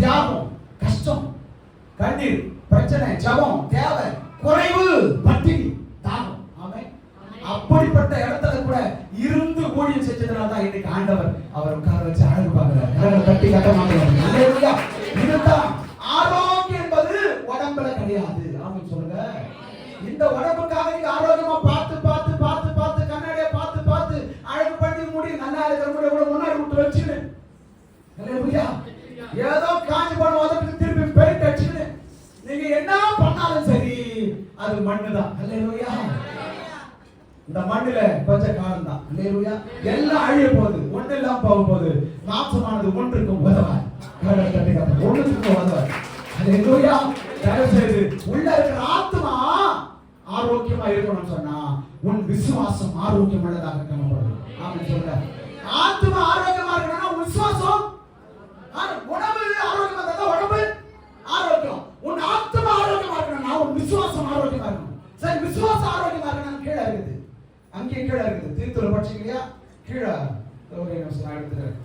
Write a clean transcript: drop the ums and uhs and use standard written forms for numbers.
தியாகம், கஷ்டம், கண்ணீர், பிரச்சனை, ஜபம், தேவை, குறைவு, பட்டினி, தாகம். ஆமென். அப்படிப்பட்ட இடத்துல கூட இருந்து ஊழியம் செஞ்சதுனால தான் இன்னைக்கு ஆண்டவர் அவர் உட்கார வச்சு அழகு பார்க்கிறார். கரங்களை தட்டி கட்ட மாட்டேங்கிறார். அல்லேலூயா. இதுதான் ஆரோக்கியம் என்பது உடம்புல கிடையாது. ஆமென் சொல்லுங்க. இந்த உடம்புக்காக நீங்க ஆரோக்கியமா பார்த்து பார்த்து பார்த்து பார்த்து கண்ணாடியை பார்த்து பார்த்து அழகு பண்ணி முடி நல்லா இருக்கிற முடி இவ்வளவு முன்னாடி விட்டு வச்சுன்னு, அல்லேலூயா, ஏதோ காஞ்சி போன உதட்டுக்கு திருப்பி பெயிண்ட் அடிச்சுன்னு நீங்க என்ன பண்ணாலும் சரி அது மண்ணுதான். அல்லேலூயா. இந்த மண்ணுல கொஞ்ச காலம் தான். அல்லேலூயா. எல்லாம் அழிய போகுது, ஒண்ணு இல்லாம போக போகுது. மாம்சமானது ஒன்றுக்கும் உதவாது. ஒன்றுக்கும் உதவாது. அல்லேலூயா. தயவு செய்து உள்ள இருக்கிற ஆத்மா ஆரோக்கியமா இருக்கணும்னு சொன்னா உன் விசுவாசம் ஆரோக்கியம் உள்ளதாக காணப்படும். ஆமென் சொல்லுங்க. ஆத்மா ஆரோக்கியமா இருக்கணும்னா விசுவாசம், உடம்பு ஆரோக்கியமா இருந்தா உடம்பு ஆரோக்கியம். உன் ஆத்மா ஆரோக்கியமா இருக்கணும்னா உன் விசுவாசம் ஆரோக்கியமா இருக்கணும். சரி, விசுவாசம் ஆரோக்கியமா இருக்கணும் கீழே இருக்குது, அங்கே கீழே இருக்குது. தீர்த்துல படிச்சீங்க இல்லையா? கீழே ஒரு நிமிஷம் எடுத்துக்கிறேன்.